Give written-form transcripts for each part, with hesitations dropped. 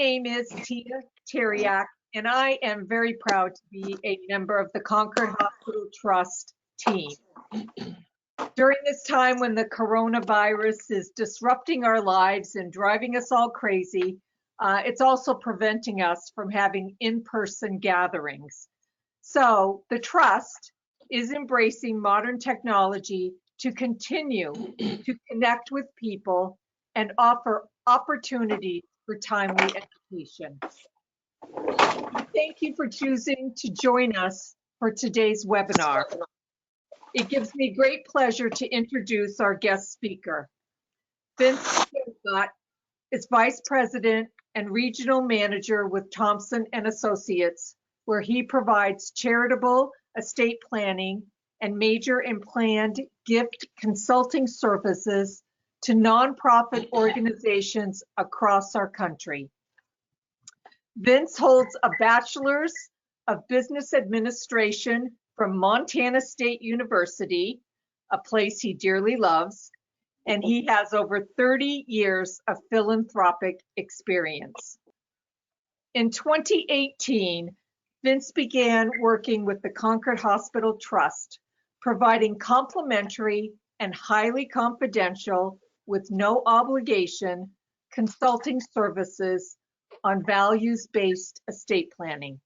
name is Tia Teriak, and I am very proud to be a member of the Concord Hospital Trust team. During this time when the coronavirus is disrupting our lives and driving us all crazy, it's also preventing us from having in-person gatherings. So the Trust is embracing modern technology to continue to connect with people and offer opportunities for timely education. Thank you for choosing to join us for today's webinar. It gives me great pleasure to introduce our guest speaker. Vince McElligott is Vice President and Regional Manager with Thompson and Associates, where he provides charitable estate planning and major and planned gift consulting services to nonprofit organizations across our country. Vince holds a Bachelor's of Business Administration from Montana State University, a place he dearly loves, and he has over 30 years of philanthropic experience. In 2018, Vince began working with the Concord Hospital Trust, providing complimentary and highly confidential, with no obligation, consulting services on values-based estate planning.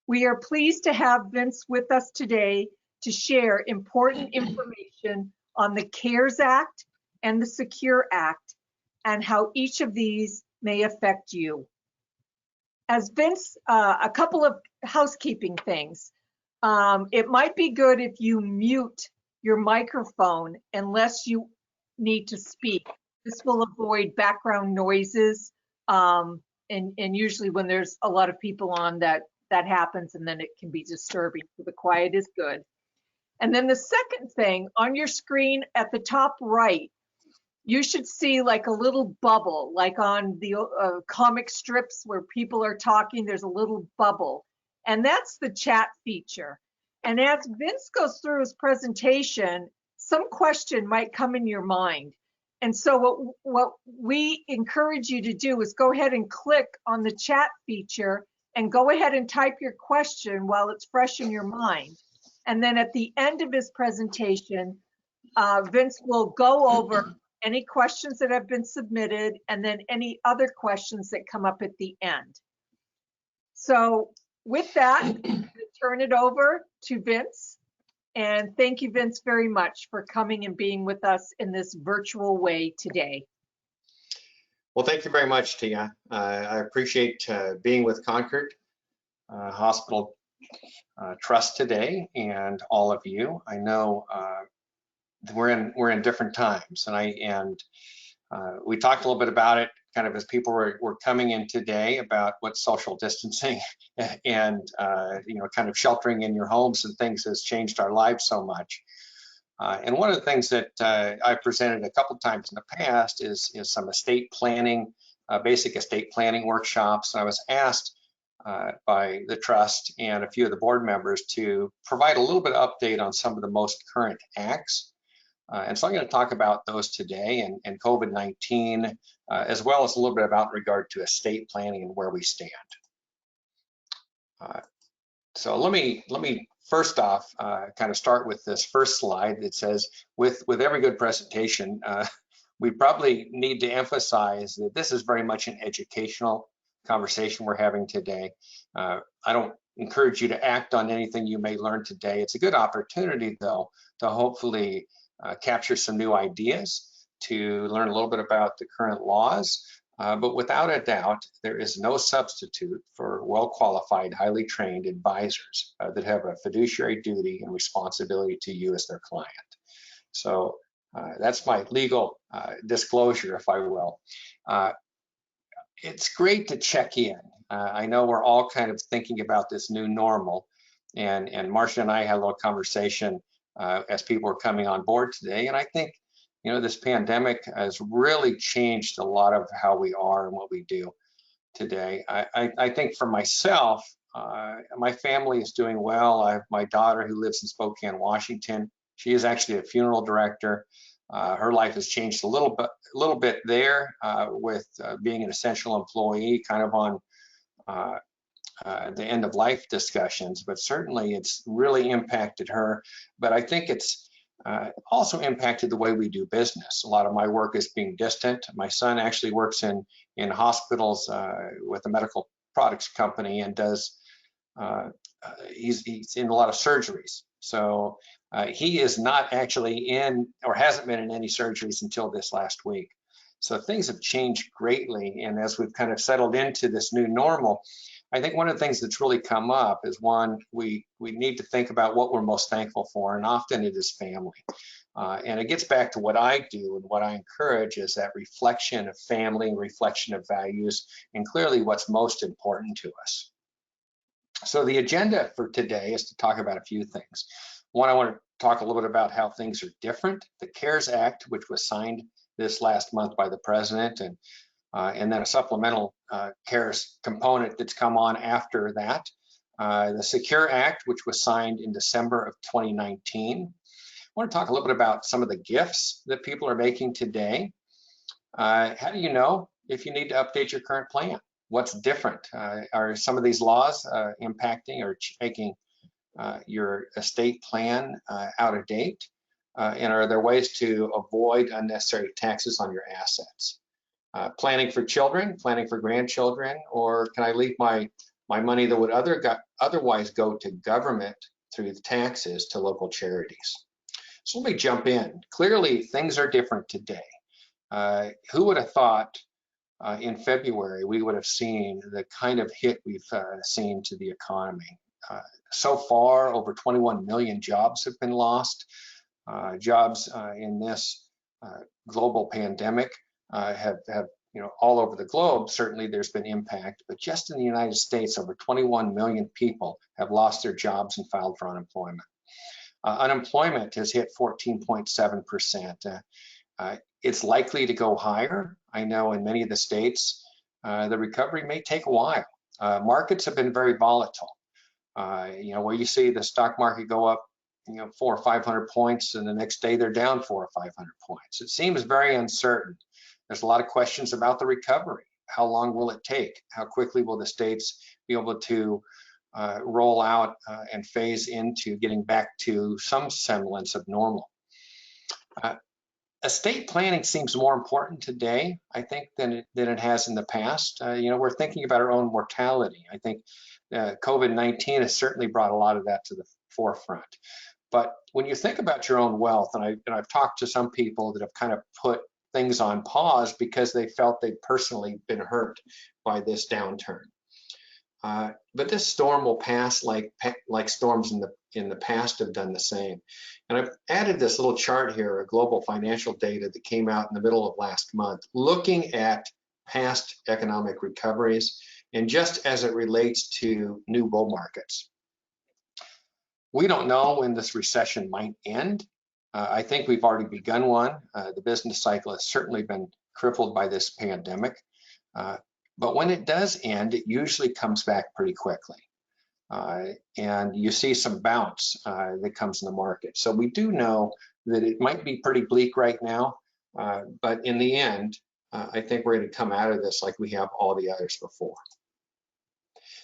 We are pleased to have Vince with us today to share important information on the CARES Act and the SECURE Act and how each of these may affect you. As Vince, a couple of housekeeping things. It might be good if you mute your microphone unless you need to speak. This will avoid background noises, and usually when there's a lot of people on, that happens, and then it can be disturbing. So the quiet is good. And then the second thing, on your screen at the top right, you should see like a little bubble, like on the comic strips where people are talking, there's a little bubble. And that's the chat feature. And as Vince goes through his presentation, some question might come in your mind. And so what we encourage you to do is go ahead and click on the chat feature and go ahead and type your question while it's fresh in your mind. And then at the end of his presentation, Vince will go over any questions that have been submitted and then any other questions that come up at the end. So with that, I'm going to turn it over to Vince. And thank you, Vince, very much for coming and being with us in this virtual way today. Well, thank you very much, Tia. I appreciate being with Concord Hospital Trust today and all of you. I know we're in different times, and we talked a little bit about it kind of as people were coming in today about what social distancing and kind of sheltering in your homes and things has changed our lives so much. And one of the things that I presented a couple times in the past is some estate planning, basic estate planning workshops. And I was asked by the trust and a few of the board members to provide a little bit of update on some of the most current acts. And so I'm going to talk about those today and COVID-19, as well as a little bit about in regard to estate planning and where we stand. So let me first off kind of start with this first slide that says, with every good presentation, we probably need to emphasize that this is very much an educational conversation we're having today. I don't encourage you to act on anything you may learn today. It's a good opportunity, though, to hopefully capture some new ideas, to learn a little bit about the current laws, but without a doubt, there is no substitute for well-qualified, highly trained advisors that have a fiduciary duty and responsibility to you as their client. So that's my legal disclosure, if I will. It's great to check in. I know we're all kind of thinking about this new normal, and Marcia and I had a little conversation as people are coming on board today. And I think, this pandemic has really changed a lot of how we are and what we do today. I think for myself, my family is doing well. I have my daughter who lives in Spokane, Washington. She is actually a funeral director. Her life has changed a little bit there with being an essential employee, kind of on the end of life discussions, but certainly it's really impacted her. But I think it's also impacted the way we do business. A lot of my work is being distant. My son actually works in hospitals with a medical products company and does, he's in a lot of surgeries. So he is not actually in, or hasn't been in any surgeries until this last week. So things have changed greatly. And as we've kind of settled into this new normal, I think one of the things that's really come up is, one, we need to think about what we're most thankful for, and often it is family. And it gets back to what I do and what I encourage is that reflection of family and reflection of values, and clearly what's most important to us. So the agenda for today is to talk about a few things. One, I want to talk a little bit about how things are different. The CARES Act, which was signed this last month by the president, and then a supplemental CARES component that's come on after that. The Secure Act, which was signed in December of 2019. I want to talk a little bit about some of the gifts that people are making today. How do you know if you need to update your current plan? What's different? Are some of these laws impacting or making your estate plan out of date? And are there ways to avoid unnecessary taxes on your assets? Planning for children, planning for grandchildren, or can I leave my money that would otherwise go to government through the taxes to local charities? So let me jump in. Clearly, things are different today. Who would have thought in February we would have seen the kind of hit we've seen to the economy? So far, over 21 million jobs have been lost. Jobs in this global pandemic have all over the globe. Certainly there's been impact, but just in the United States, over 21 million people have lost their jobs and filed for unemployment. Unemployment has hit 14.7%. It's likely to go higher. I know in many of the states, the recovery may take a while. Markets have been very volatile. Where you see the stock market go up 400 or 500 points, and the next day they're down 400 or 500 points. It seems very uncertain. There's a lot of questions about the recovery. How long will it take? How quickly will the states be able to roll out and phase into getting back to some semblance of normal? Estate planning seems more important today, I think, than it has in the past. We're thinking about our own mortality. I think COVID-19 has certainly brought a lot of that to the forefront. But when you think about your own wealth, and I've talked to some people that have kind of put things on pause because they felt they'd personally been hurt by this downturn. But this storm will pass like storms in the past have done the same. And I've added this little chart here, a global financial data that came out in the middle of last month, looking at past economic recoveries, and just as it relates to new bull markets. We don't know when this recession might end. I think we've already begun one. The business cycle has certainly been crippled by this pandemic. But when it does end, it usually comes back pretty quickly. And you see some bounce that comes in the market. So we do know that it might be pretty bleak right now, but in the end, I think we're going to come out of this like we have all the others before.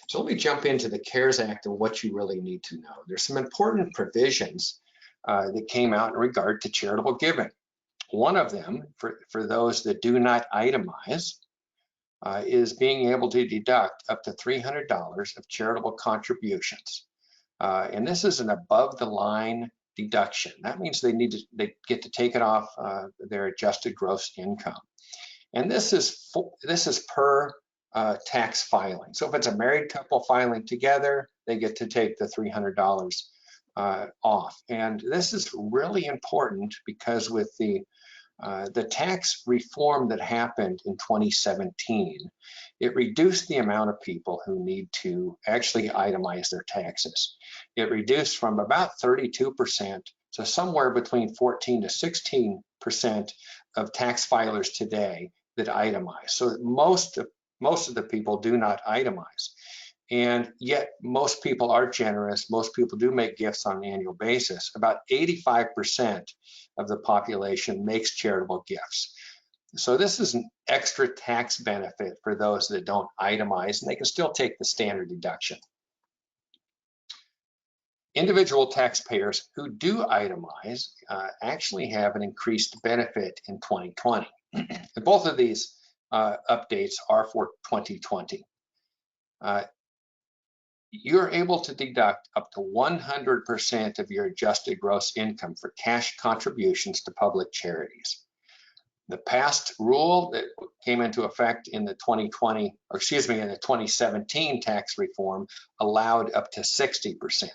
So let me jump into the CARES Act and what you really need to know. There's some important provisions that came out in regard to charitable giving. One of them, for those that do not itemize, is being able to deduct up to $300 of charitable contributions. And this is an above the line deduction. That means they get to take it off their adjusted gross income. And this is per tax filing. So if it's a married couple filing together, they get to take the $300 off. And this is really important because with the tax reform that happened in 2017, it reduced the amount of people who need to actually itemize their taxes. It reduced from about 32% to somewhere between 14 to 16% of tax filers today that itemize. So most of the people do not itemize. And yet most people are generous. Most people do make gifts on an annual basis. About 85% of the population makes charitable gifts. So this is an extra tax benefit for those that don't itemize, and they can still take the standard deduction. Individual taxpayers who do itemize actually have an increased benefit in 2020. And both of these updates are for 2020. You're able to deduct up to 100% of your adjusted gross income for cash contributions to public charities. The past rule that came into effect in the 2020, or excuse me, in the 2017 tax reform allowed up to 60%.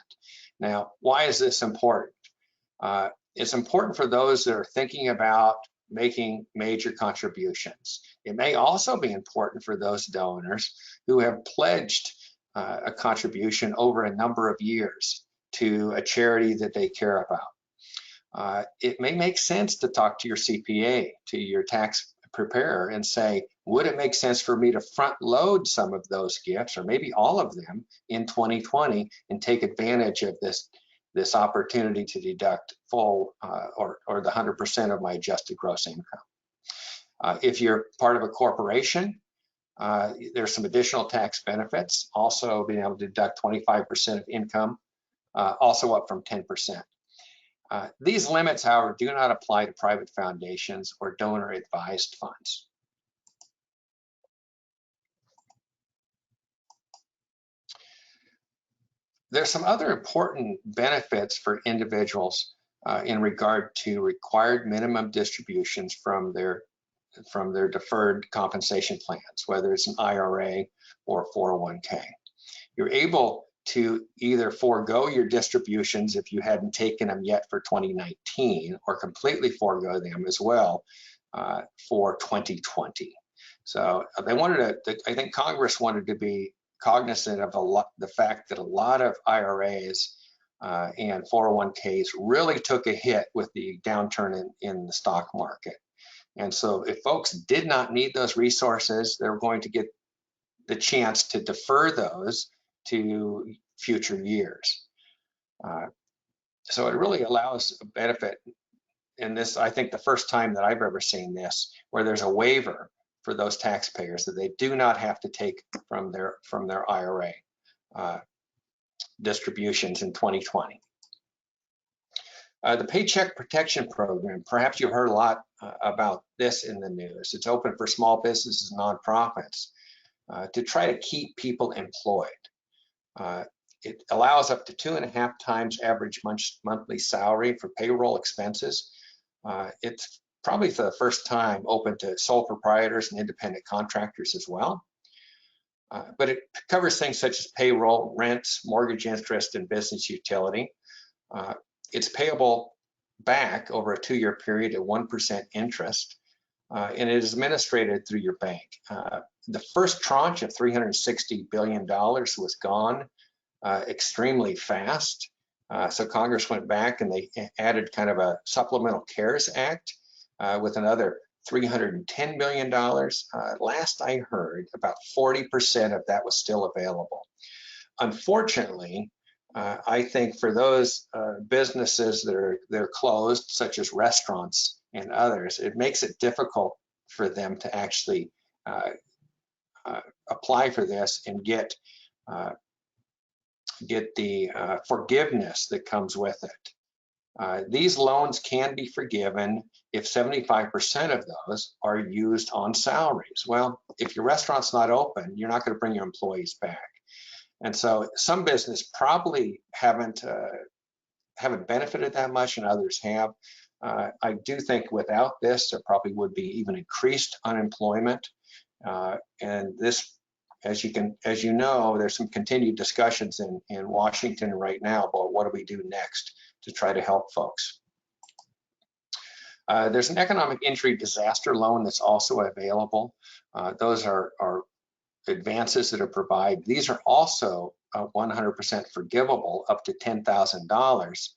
Now, why is this important? It's important for those that are thinking about making major contributions. It may also be important for those donors who have pledged a contribution over a number of years to a charity that they care about. It may make sense to talk to your CPA, to your tax preparer, and say, would it make sense for me to front load some of those gifts, or maybe all of them, in 2020 and take advantage of this opportunity to deduct full or the 100% of my adjusted gross income. If you're part of a corporation, there's some additional tax benefits. Also being able to deduct 25% of income, also up from 10%. These limits, however, do not apply to private foundations or donor-advised funds. There's some other important benefits for individuals in regard to required minimum distributions from their deferred compensation plans, whether it's an IRA or 401k. You're able to either forego your distributions if you hadn't taken them yet for 2019, or completely forego them as well for 2020. So they wanted to, I think Congress wanted to be cognizant of the fact that a lot of IRAs and 401ks really took a hit with the downturn in the stock market. And so if folks did not need those resources, they're going to get the chance to defer those to future years. So it really allows a benefit. And this, I think, the first time that I've ever seen this, where there's a waiver for those taxpayers that they do not have to take from their IRA distributions in 2020. The Paycheck Protection Program, perhaps you've heard a lot about this in the news. It's open for small businesses and nonprofits to try to keep people employed. It allows up to 2.5 times average monthly salary for payroll expenses. It's probably for the first time open to sole proprietors and independent contractors as well. But it covers things such as payroll, rents, mortgage interest, and business utility. It's payable back over a 2-year period at 1% interest, and it is administrated through your bank. The first tranche of $360 billion was gone extremely fast. So Congress went back and they added kind of a supplemental CARES Act with another $310 billion. Last I heard, about 40% of that was still available. Unfortunately, I think for those businesses that are closed, such as restaurants and others, it makes it difficult for them to actually apply for this and get the forgiveness that comes with it. These loans can be forgiven if 75% of those are used on salaries. Well, if your restaurant's not open, you're not going to bring your employees back. And so some business probably haven't benefited that much, and others have. I do think without this, there probably would be even increased unemployment. And this, as you know, there's some continued discussions in Washington right now about what do we do next to try to help folks. There's an economic injury disaster loan that's also available. Those are advances that are provided. These are also 100% forgivable up to $10,000.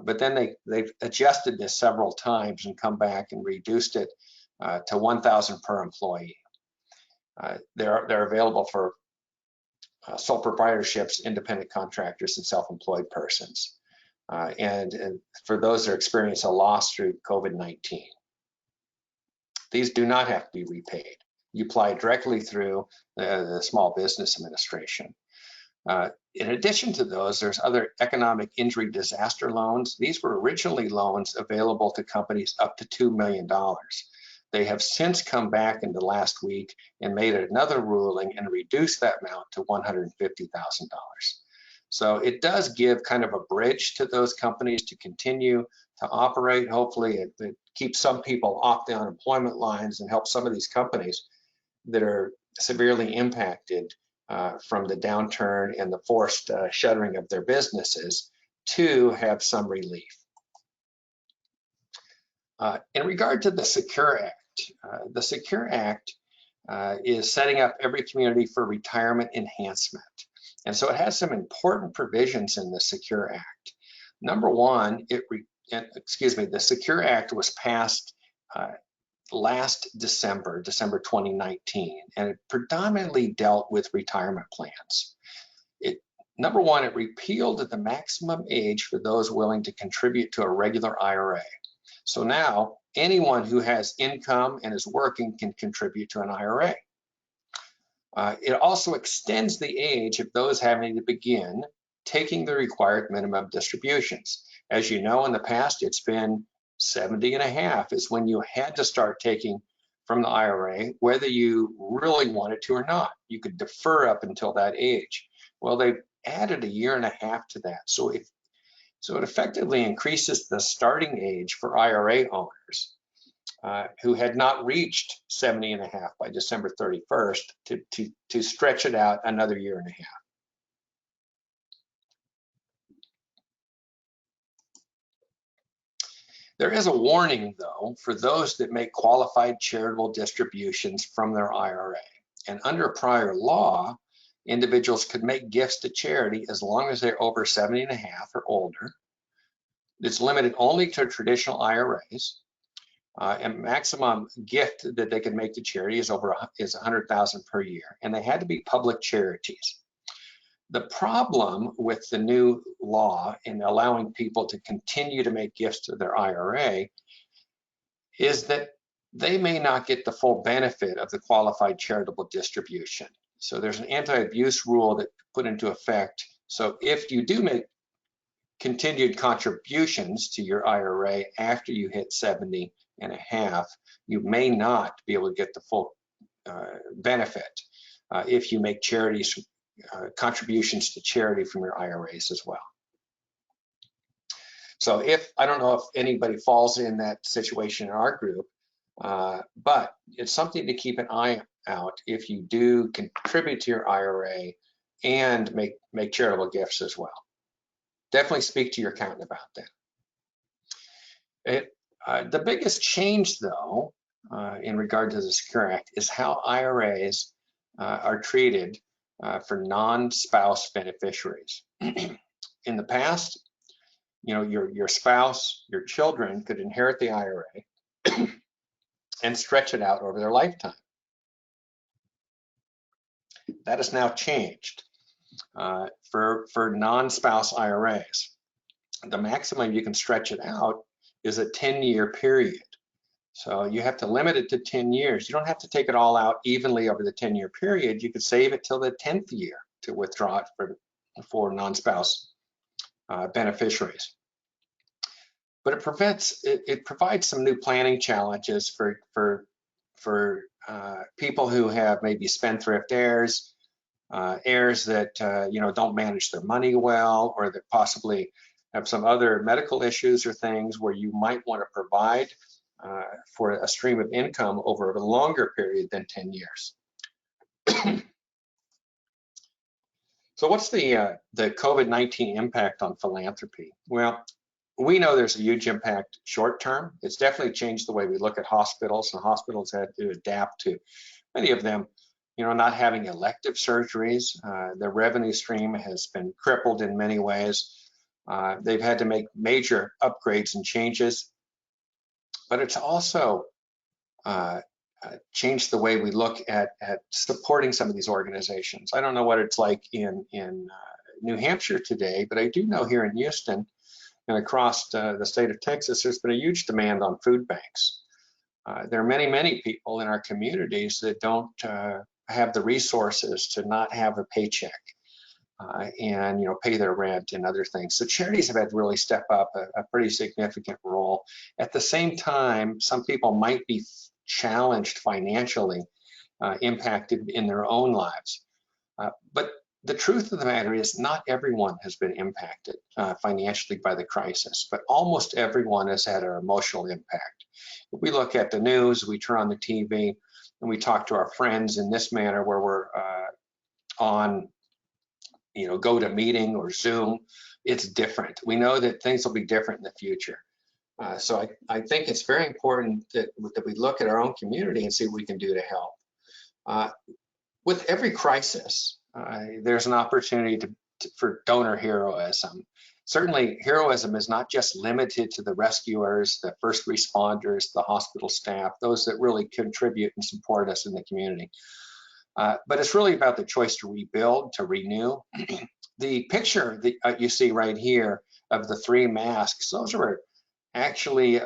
But then they've adjusted this several times and come back and reduced it to $1,000 per employee. They're available for sole proprietorships, independent contractors, and self-employed persons. And for those that experience a loss through COVID-19. These do not have to be repaid. You apply directly through the Small Business Administration. In addition to those, there's other economic injury disaster loans. These were originally loans available to companies up to $2 million. They have since come back in the last week and made another ruling and reduced that amount to $150,000. So it does give kind of a bridge to those companies to continue to operate. Hopefully it keeps some people off the unemployment lines and helps some of these companies that are severely impacted from the downturn and the forced shuttering of their businesses to have some relief. In regard to the Secure Act is setting up every community for retirement enhancement. And so it has some important provisions in the Secure Act. Number one, the Secure Act was passed last December 2019, and it predominantly dealt with retirement plans. Number one, it repealed the maximum age for those willing to contribute to a regular IRA. So now anyone who has income and is working can contribute to an IRA. It also extends the age of those having to begin taking the required minimum distributions. As you know, in the past, it's been 70 and a half is when you had to start taking from the IRA, whether you really wanted to or not. You could defer up until that age. Well, they've added 1.5 years to that. So it effectively increases the starting age for IRA owners who had not reached 70 and a half by December 31st to stretch it out another 1.5 years. There is a warning, though, for those that make qualified charitable distributions from their IRA. And under prior law, individuals could make gifts to charity as long as they're over 70 and a half or older. It's limited only to traditional IRAs. And maximum gift that they can make to charity is $100,000 per year, and they had to be public charities. The problem with the new law in allowing people to continue to make gifts to their IRA is that they may not get the full benefit of the qualified charitable distribution. So there's an anti-abuse rule that put into effect. So if you do make continued contributions to your IRA after you hit 70 and a half, you may not be able to get the full benefit if you make contributions to charity from your IRAs as well. So I don't know if anybody falls in that situation in our group, but it's something to keep an eye out if you do contribute to your IRA and make charitable gifts as well. Definitely speak to your accountant about that. The biggest change, though, in regard to the Secure Act is how IRAs are treated for non-spouse beneficiaries. In the past, your spouse, your children could inherit the IRA and stretch it out over their lifetime. That has now changed for non-spouse IRAs. The maximum you can stretch it out is a 10-year period. So you have to limit it to 10 years. You don't have to take it all out evenly over the 10-year period. You could save it till the 10th year to withdraw it for non-spouse beneficiaries. But it provides some new planning challenges for people who have maybe spendthrift heirs that don't manage their money well, or that possibly have some other medical issues or things where you might want to provide for a stream of income over a longer period than 10 years. So what's the COVID-19 impact on philanthropy? Well, we know there's a huge impact short term. It's definitely changed the way we look at hospitals, and hospitals had to adapt to many of them, not having elective surgeries. Their revenue stream has been crippled in many ways. They've had to make major upgrades and changes, but it's also change the way we look at supporting some of these organizations. I don't know what it's like in New Hampshire today, but I do know here in Houston and across the state of Texas, there's been a huge demand on food banks. There are many people in our communities that don't have the resources to not have a paycheck and pay their rent and other things. So charities have had to really step up a pretty significant role. At the same time, some people might be challenged financially, impacted in their own lives. But the truth of the matter is not everyone has been impacted financially by the crisis, but almost everyone has had an emotional impact. If we look at the news, we turn on the TV, and we talk to our friends in this manner where we're on GoToMeeting or Zoom, it's different. We know that things will be different in the future. So I think it's very important that we look at our own community and see what we can do to help. With every crisis, there's an opportunity for donor heroism. Certainly, heroism is not just limited to the rescuers, the first responders, the hospital staff, those that really contribute and support us in the community. But it's really about the choice to rebuild, to renew. The picture that you see right here of the 3 masks, those were actually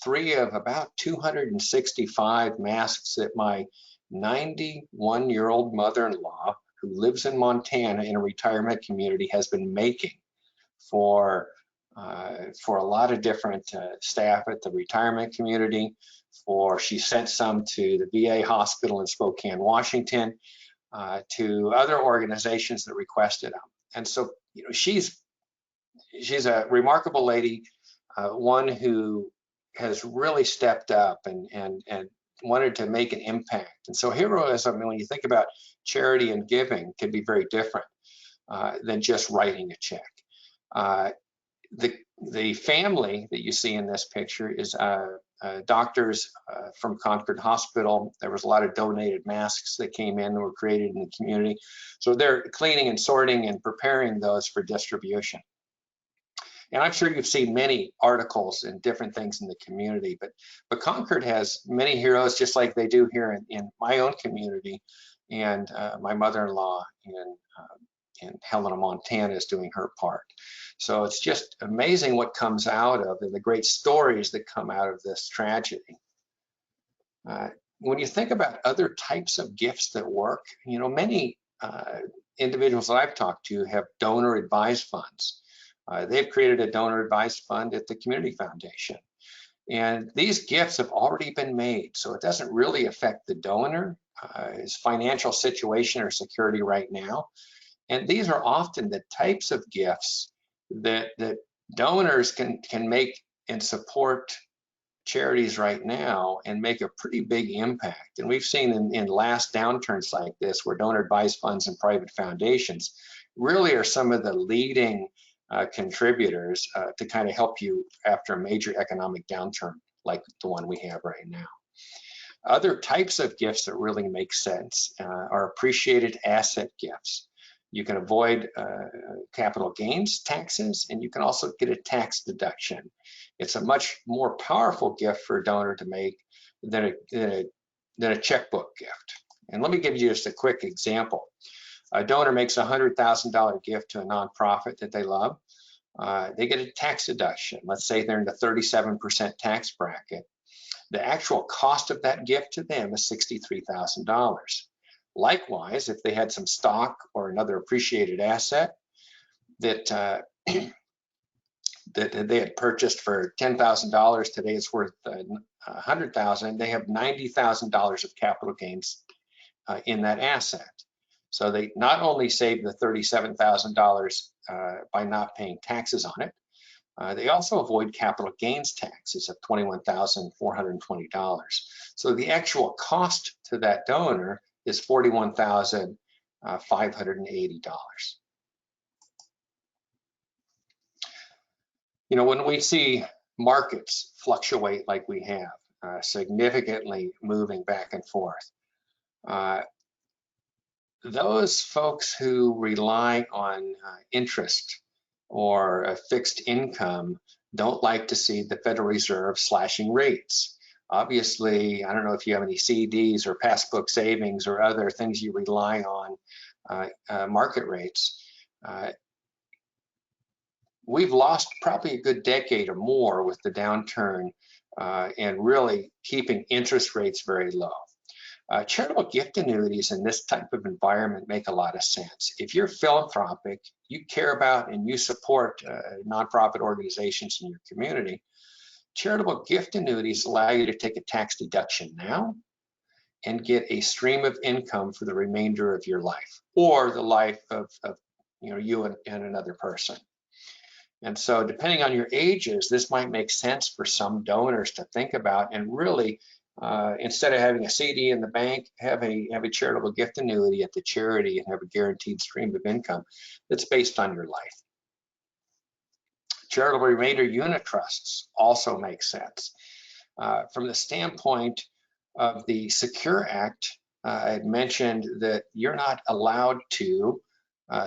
3 of about 265 masks that my 91-year-old mother-in-law, who lives in Montana in a retirement community, has been making for a lot of different staff at the retirement community. She sent some to the VA hospital in Spokane, Washington, to other organizations that requested them. And so, she's a remarkable lady, one who has really stepped up and wanted to make an impact. And so heroism, when you think about charity and giving, can be very different than just writing a check. The family that you see in this picture is doctors from Concord Hospital. There was a lot of donated masks that came in that were created in the community. So they're cleaning and sorting and preparing those for distribution. And I'm sure you've seen many articles and different things in the community, but Concord has many heroes, just like they do here in my own community. And my mother-in-law in Helena, Montana is doing her part. So it's just amazing what comes out of and the great stories that come out of this tragedy. When you think about other types of gifts that work, many individuals that I've talked to have donor advised funds. They've created a donor advised fund at the Community Foundation. And these gifts have already been made, so it doesn't really affect the donor, his financial situation or security right now. And these are often the types of gifts that donors can make and support charities right now and make a pretty big impact. And we've seen in last downturns like this, where donor advised funds and private foundations really are some of the leading contributors to kind of help you after a major economic downturn like the one we have right now. Other types of gifts that really make sense are appreciated asset gifts. You can avoid capital gains taxes, and you can also get a tax deduction. It's a much more powerful gift for a donor to make than a checkbook gift. And let me give you just a quick example. A donor makes a $100,000 gift to a nonprofit that they love. They get a tax deduction. Let's say they're in the 37% tax bracket. The actual cost of that gift to them is $63,000. Likewise, if they had some stock or another appreciated asset that that they had purchased for $10,000, today it's worth $100,000. They have $90,000 of capital gains in that asset. So they not only save the $37,000 by not paying taxes on it, they also avoid capital gains taxes of $21,420. So the actual cost to that donor is $41,580. When we see markets fluctuate like we have, significantly moving back and forth, those folks who rely on interest or a fixed income don't like to see the Federal Reserve slashing rates. Obviously, I don't know if you have any CDs or passbook savings or other things you rely on market rates. We've lost probably a good decade or more with the downturn and really keeping interest rates very low. Charitable gift annuities in this type of environment make a lot of sense. If you're philanthropic, you care about and you support nonprofit organizations in your community, charitable gift annuities allow you to take a tax deduction now and get a stream of income for the remainder of your life or the life of you and another person. And so depending on your ages, this might make sense for some donors to think about and really, instead of having a CD in the bank, have a charitable gift annuity at the charity and have a guaranteed stream of income that's based on your life. Charitable remainder unit trusts also make sense. From the standpoint of the Secure Act, I had mentioned that you're not allowed to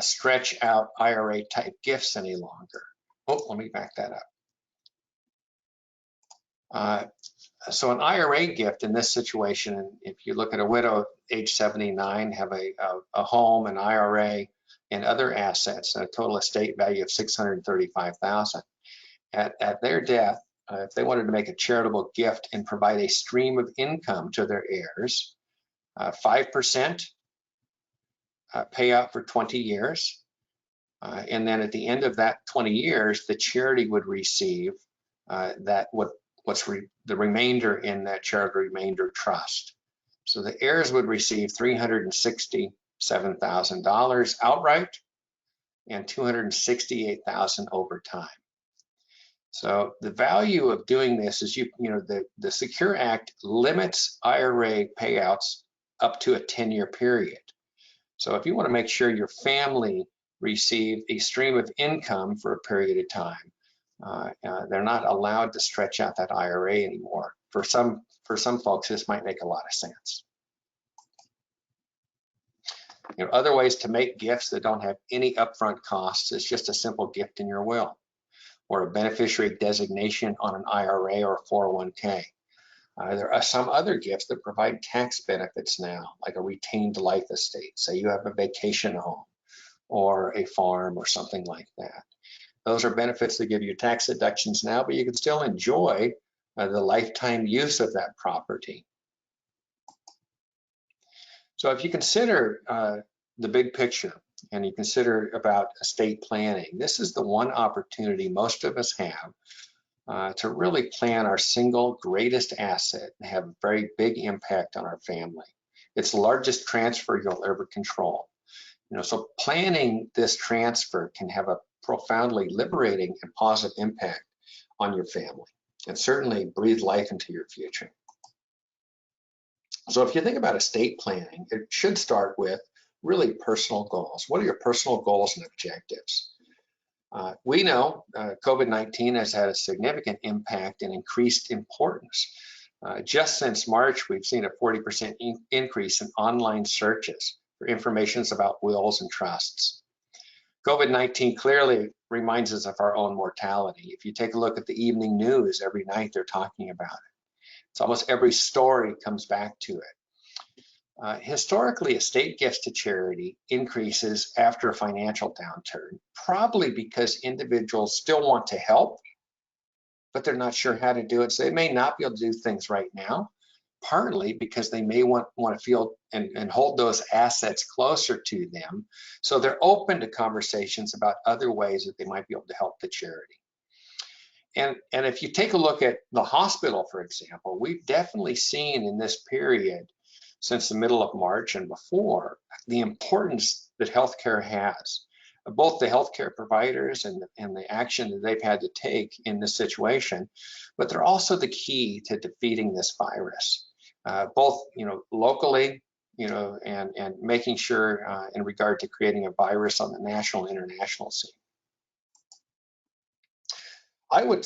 stretch out IRA type gifts any longer. Oh, let me back that up. So an IRA gift in this situation, if you look at a widow age 79, have a home, an IRA, and other assets, a total estate value of $635,000. At their death, if they wanted to make a charitable gift and provide a stream of income to their heirs, 5% payout for 20 years. And then at the end of that 20 years, the charity would receive the remainder in that charitable remainder trust. So the heirs would receive $367,000 outright and $268,000 over time. So the value of doing this is the Secure Act limits IRA payouts up to a 10-year period. So if you want to make sure your family receive a stream of income for a period of time, they're not allowed to stretch out that IRA anymore. For some folks, this might make a lot of sense. Other ways to make gifts that don't have any upfront costs is just a simple gift in your will, or a beneficiary designation on an IRA or a 401k. There are some other gifts that provide tax benefits now, like a retained life estate. Say you have a vacation home or a farm or something like that. Those are benefits that give you tax deductions now, but you can still enjoy the lifetime use of that property. So if you consider the big picture and you consider about estate planning, this is the one opportunity most of us have to really plan our single greatest asset and have a very big impact on our family. It's the largest transfer you'll ever control. So planning this transfer can have a profoundly liberating and positive impact on your family and certainly breathe life into your future. So if you think about estate planning, it should start with really personal goals. What are your personal goals and objectives? We know COVID-19 has had a significant impact and increased importance. Just since March, we've seen a 40% increase in online searches for information about wills and trusts. COVID-19 clearly reminds us of our own mortality. If you take a look at the evening news, every night they're talking about it. It's almost every story comes back to it. Historically, estate gifts to charity increases after a financial downturn, probably because individuals still want to help, but they're not sure how to do it. So they may not be able to do things right now, partly because they may want to feel and hold those assets closer to them. So they're open to conversations about other ways that they might be able to help the charity. And if you take a look at the hospital, for example, we've definitely seen in this period, since the middle of March and before, the importance that healthcare has, both the healthcare providers and the action that they've had to take in this situation, but they're also the key to defeating this virus, both locally, and making sure in regard to creating a virus on the national and international scene. I would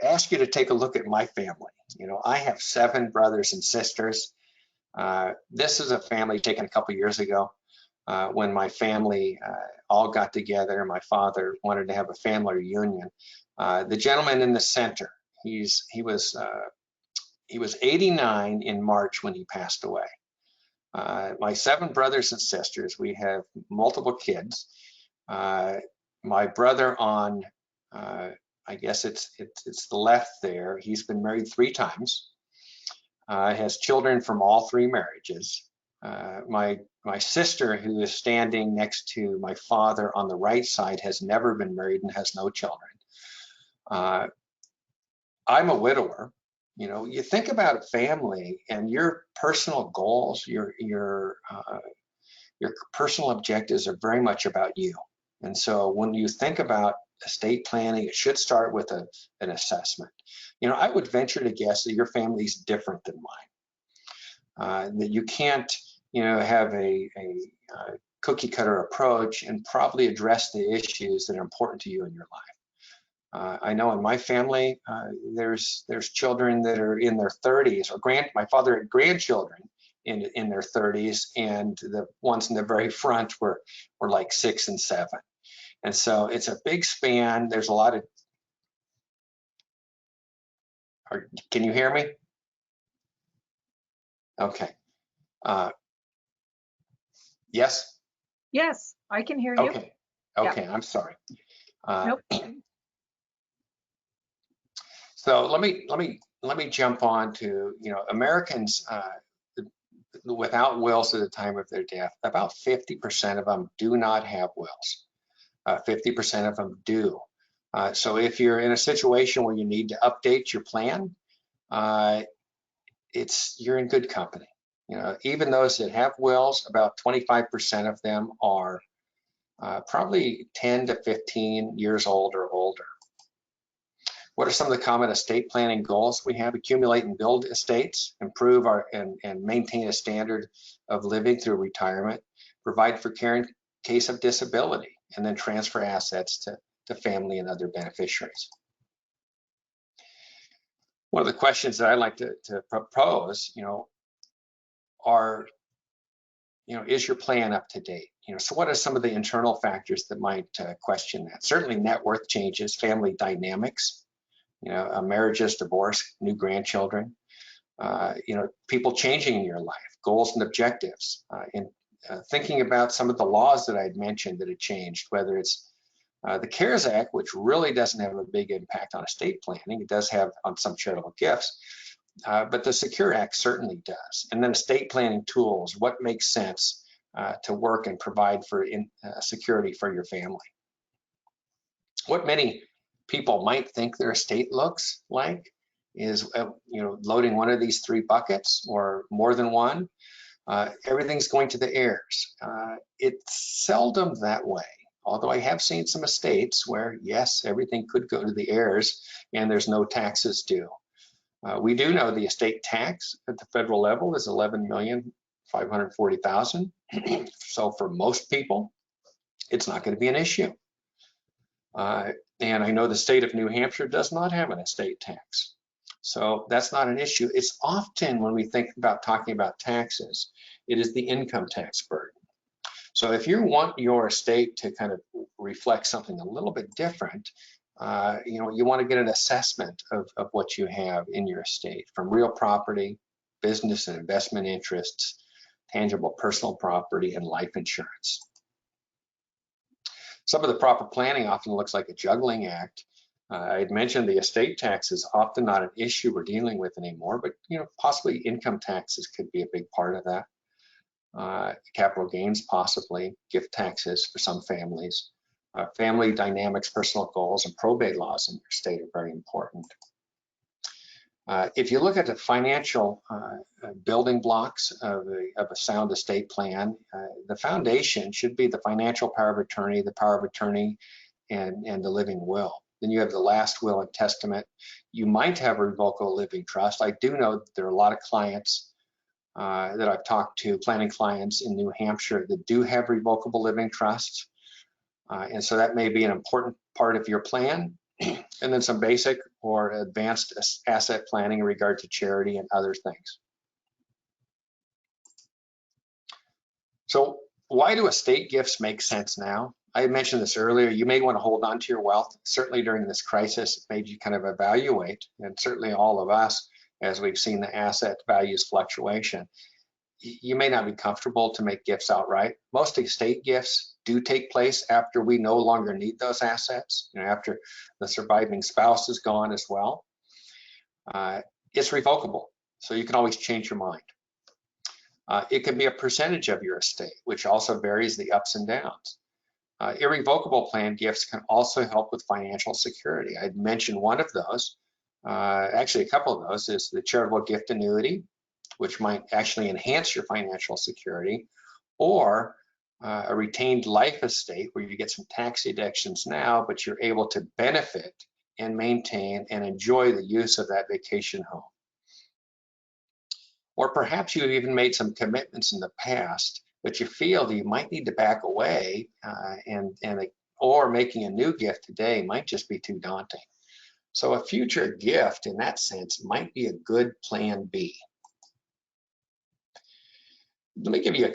ask you to take a look at my family. I have 7 brothers and sisters. This is a family taken a couple years ago when my family all got together. My father wanted to have a family reunion. The gentleman in the center, He was 89 in March when he passed away. My 7 brothers and sisters, we have multiple kids. My brother on, I guess it's the left there, he's been married 3 times, has children from all 3 marriages. My sister, who is standing next to my father on the right side, has never been married and has no children. I'm a widower. You know, you think about family and your personal goals, your personal objectives are very much about you. And so when you think about estate planning, it should start with an assessment. You know, I would venture to guess that your family is different than mine. That you can't, you know, have a cookie cutter approach and probably address the issues that are important to you in your life. I know in my family, there's children that are in their 30s, or my father had grandchildren in their 30s, and the ones in the very front were like 6 and 7. And so it's a big span. There's a lot of, can you hear me? Okay. Yes? Yes, I can hear you. Okay. Yeah. Okay, I'm sorry. Nope. So let me jump on to, you know, Americans without wills at the time of their death, about 50% of them do not have wills. 50% of them do. So if you're in a situation where you need to update your plan, you're in good company. You know, even those that have wills, about 25% of them are probably 10 to 15 years old or older. What are some of the common estate planning goals we have? Accumulate and build estates, improve and maintain a standard of living through retirement, provide for care in case of disability, and then transfer assets to family and other beneficiaries. One of the questions that I like to propose, you know, is your plan up to date? You know, so what are some of the internal factors that might question that? Certainly net worth changes, family dynamics, you know, marriages, divorce, new grandchildren, you know, people changing in your life, goals and objectives, and thinking about some of the laws that I'd mentioned that had changed, whether it's the CARES Act, which really doesn't have a big impact on estate planning. It does have on some charitable gifts, but the Secure Act certainly does. And then estate planning tools, what makes sense to work and provide for security for your family. What many people might think their estate looks like is, you know, loading one of these 3 buckets or more than one. Everything's going to the heirs. It's seldom that way, although I have seen some estates where, yes, everything could go to the heirs and there's no taxes due. We do know the estate tax at the federal level is $11,540,000. So for most people, it's not going to be an issue. And I know the state of New Hampshire does not have an estate tax. So that's not an issue. It's often when we think about talking about taxes, it is the income tax burden. So if you want your estate to kind of reflect something a little bit different, you know, you want to get an assessment of what you have in your estate, from real property, business and investment interests, tangible personal property, and life insurance. Some of the proper planning often looks like a juggling act. I had mentioned the estate tax is often not an issue we're dealing with anymore, but, you know, possibly income taxes could be a big part of that. Capital gains, possibly, gift taxes for some families. Family dynamics, personal goals, and probate laws in your state are very important. If you look at the financial building blocks of a sound estate plan, the foundation should be the financial power of attorney, the power of attorney, and the living will. Then you have the last will and testament. You might have a revocable living trust. I do know that there are a lot of clients that I've talked to, planning clients in New Hampshire, that do have revocable living trusts. And so that may be an important part of your plan. And then some basic or advanced asset planning in regard to charity and other things. So why do estate gifts make sense now? I mentioned this earlier, you may want to hold on to your wealth. Certainly during this crisis, it made you kind of evaluate, and certainly all of us, as we've seen the asset values fluctuation, you may not be comfortable to make gifts outright. Most estate gifts do take place after we no longer need those assets, after the surviving spouse is gone as well. It's revocable, so you can always change your mind. It can be a percentage of your estate, which also varies the ups and downs. Irrevocable plan gifts can also help with financial security. I'd mentioned one of those, actually a couple of those, is the charitable gift annuity, which might actually enhance your financial security, or a retained life estate where you get some tax deductions now, but you're able to benefit and maintain and enjoy the use of that vacation home. Or perhaps you've even made some commitments in the past, but you feel that you might need to back away, or making a new gift today might just be too daunting. So a future gift in that sense might be a good plan B. Let me give you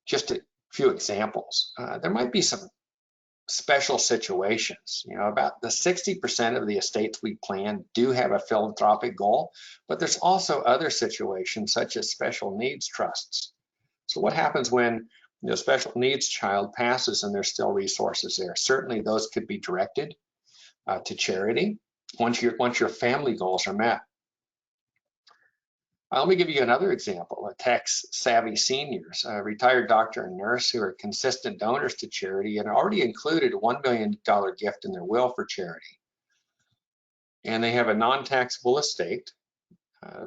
just a few examples. There might be some special situations. About the 60% of the estates we plan do have a philanthropic goal, but there's also other situations such as special needs trusts. So what happens when a special needs child passes and there's still resources there? Certainly those could be directed to charity once your family goals are met. Let me give you another example. Tax-savvy seniors, a retired doctor and nurse who are consistent donors to charity and already included a $1 million gift in their will for charity. And they have a non-taxable estate,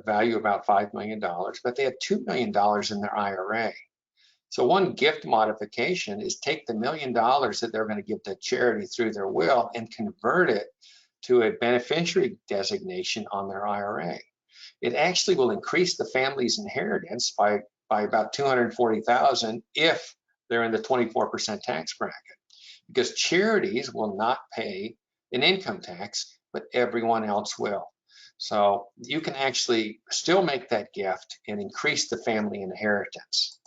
value about $5 million, but they have $2 million in their IRA. So one gift modification is take the $1 million that they're going to give to charity through their will and convert it to a beneficiary designation on their IRA. It actually will increase the family's inheritance by about $240,000 if they're in the 24% tax bracket, because charities will not pay an income tax, but everyone else will. So you can actually still make that gift and increase the family inheritance.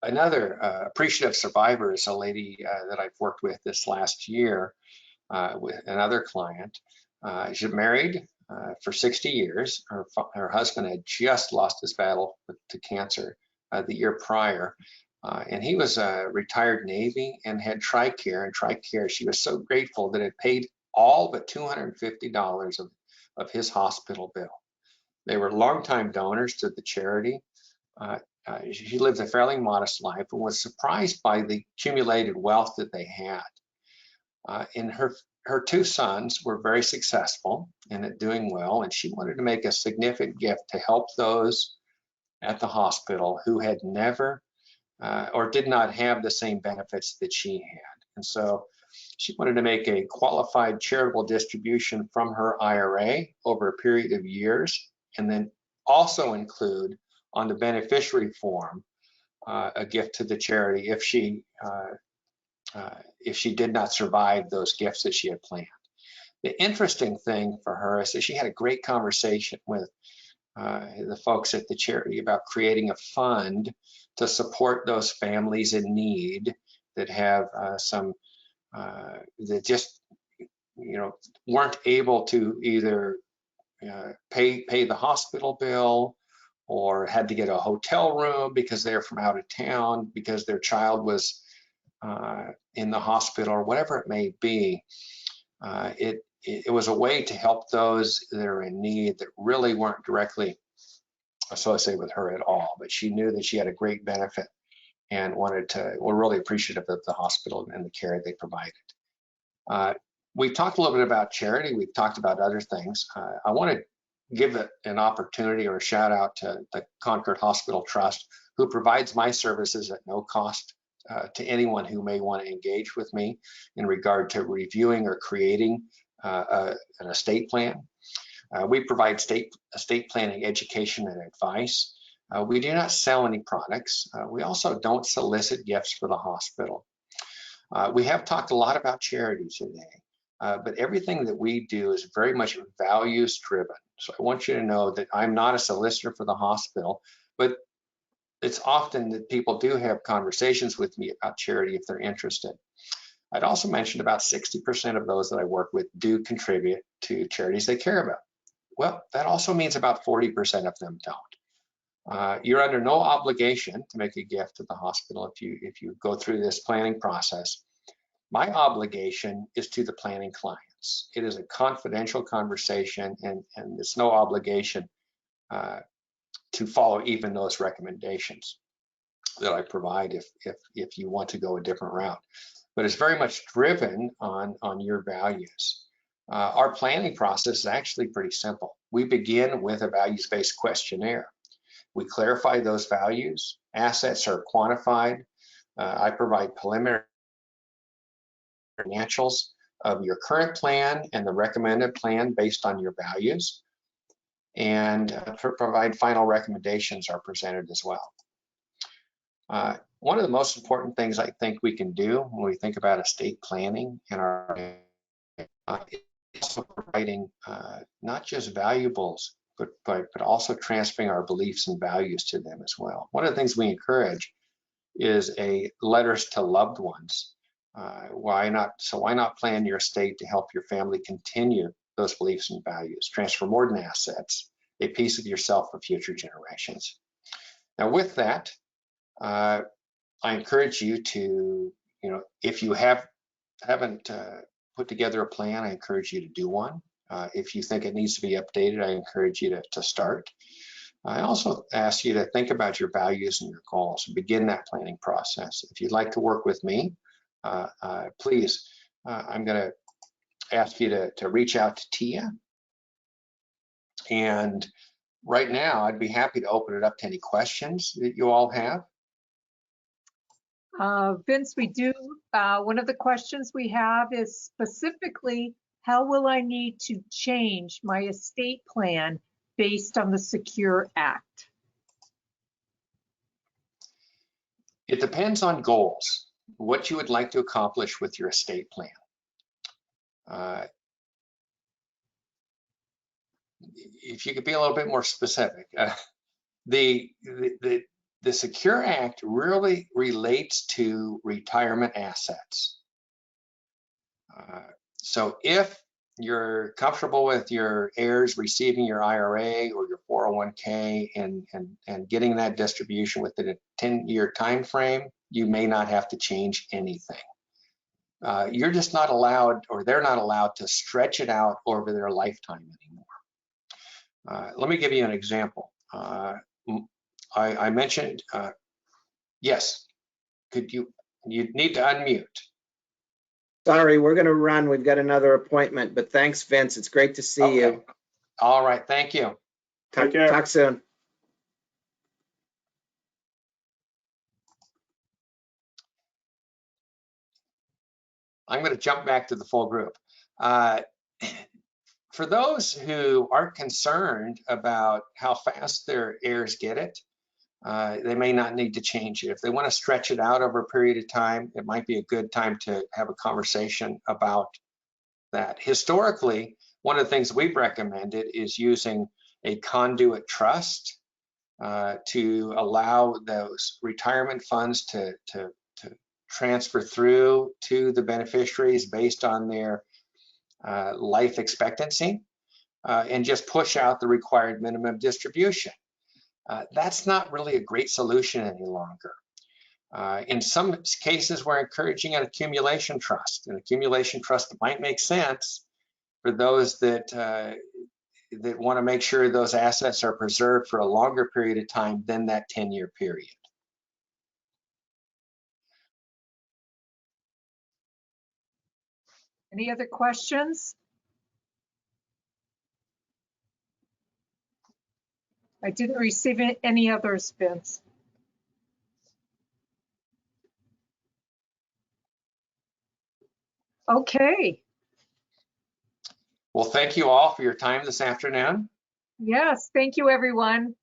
Another Appreciative Survivor is a lady that I've worked with this last year with another client. She's married for 60 years. Her husband had just lost his battle to cancer the year prior. And he was a retired Navy and had TRICARE. And TRICARE, she was so grateful that it paid all but $250 of his hospital bill. They were longtime donors to the charity. She lived a fairly modest life and was surprised by the accumulated wealth that they had. And her two sons were very successful and at doing well, and she wanted to make a significant gift to help those at the hospital who had never or did not have the same benefits that she had. And so she wanted to make a qualified charitable distribution from her IRA over a period of years, and then also include on the beneficiary form a gift to the charity if she did not survive those gifts that she had planned. The interesting thing for her is that she had a great conversation with the folks at the charity about creating a fund to support those families in need that have that just weren't able to either pay the hospital bill, or had to get a hotel room because they're from out of town, because their child was in the hospital, or whatever it may be. It was a way to help those that are in need that really weren't directly associated with her at all, but she knew that she had a great benefit and were really appreciative of the hospital and the care they provided. We've talked a little bit about charity. We've talked about other things. I want to give an opportunity or a shout out to the Concord Hospital Trust, who provides my services at no cost to anyone who may want to engage with me in regard to reviewing or creating an estate plan. We provide estate planning education and advice. We do not sell any products. We also don't solicit gifts for the hospital. We have talked a lot about charity today, but everything that we do is very much values driven. So I want you to know that I'm not a solicitor for the hospital, but it's often that people do have conversations with me about charity if they're interested. I'd also mentioned about 60% of those that I work with do contribute to charities they care about. Well, that also means about 40% of them don't. You're under no obligation to make a gift to the hospital if you go through this planning process. My obligation is to the planning clients. It is a confidential conversation, and it's no obligation to follow even those recommendations that I provide if you want to go a different route. But it's very much driven on your values. Our planning process is actually pretty simple. We begin with a values-based questionnaire. We clarify those values. Assets are quantified. I provide preliminary financials of your current plan and the recommended plan based on your values. And provide final recommendations are presented as well. One of the most important things I think we can do when we think about estate planning and our also providing not just valuables, but also transferring our beliefs and values to them as well. One of the things we encourage is a letters to loved ones. Why not plan your estate to help your family continue those beliefs and values, transfer more than assets, a piece of yourself for future generations. Now with that, I encourage you to, if you haven't put together a plan, I encourage you to do one. If you think it needs to be updated, I encourage you to start. I also ask you to think about your values and your goals and begin that planning process. If you'd like to work with me, please, I'm going to ask you to reach out to Tia. And right now, I'd be happy to open it up to any questions that you all have. Vince, we do. One of the questions we have is specifically, how will I need to change my estate plan based on the Secure Act? It depends on goals, what you would like to accomplish with your estate plan. If you could be a little bit more specific, the Secure Act really relates to retirement assets. So if you're comfortable with your heirs receiving your IRA or your 401k and getting that distribution within a 10-year time frame, you may not have to change anything. You're just not allowed, or they're not allowed, to stretch it out over their lifetime anymore. Let me give you an example. I mentioned, yes, you need to unmute. Sorry, we're going to run. We've got another appointment, but thanks, Vince. It's great to see you. All right, thank you. Talk soon. I'm going to jump back to the full group. For those who aren't concerned about how fast their heirs get it, they may not need to change it. If they want to stretch it out over a period of time, it might be a good time to have a conversation about that. Historically, one of the things we've recommended is using a conduit trust to allow those retirement funds to transfer through to the beneficiaries based on their life expectancy and just push out the required minimum distribution. That's not really a great solution any longer. In some cases, we're encouraging an accumulation trust. An accumulation trust might make sense for those that want to make sure those assets are preserved for a longer period of time than that 10-year period. Any other questions? I didn't receive any others, Vince. Okay. Well, thank you all for your time this afternoon. Yes, thank you, everyone.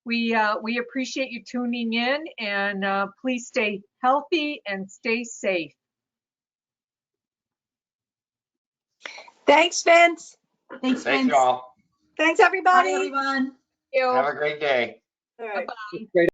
We appreciate you tuning in, and please stay healthy and stay safe. Thanks, Vince. Thanks, Thank Vince. you all. Thanks, everybody. Bye, everyone. Thank you. Have a great day. All right. Bye-bye. Great.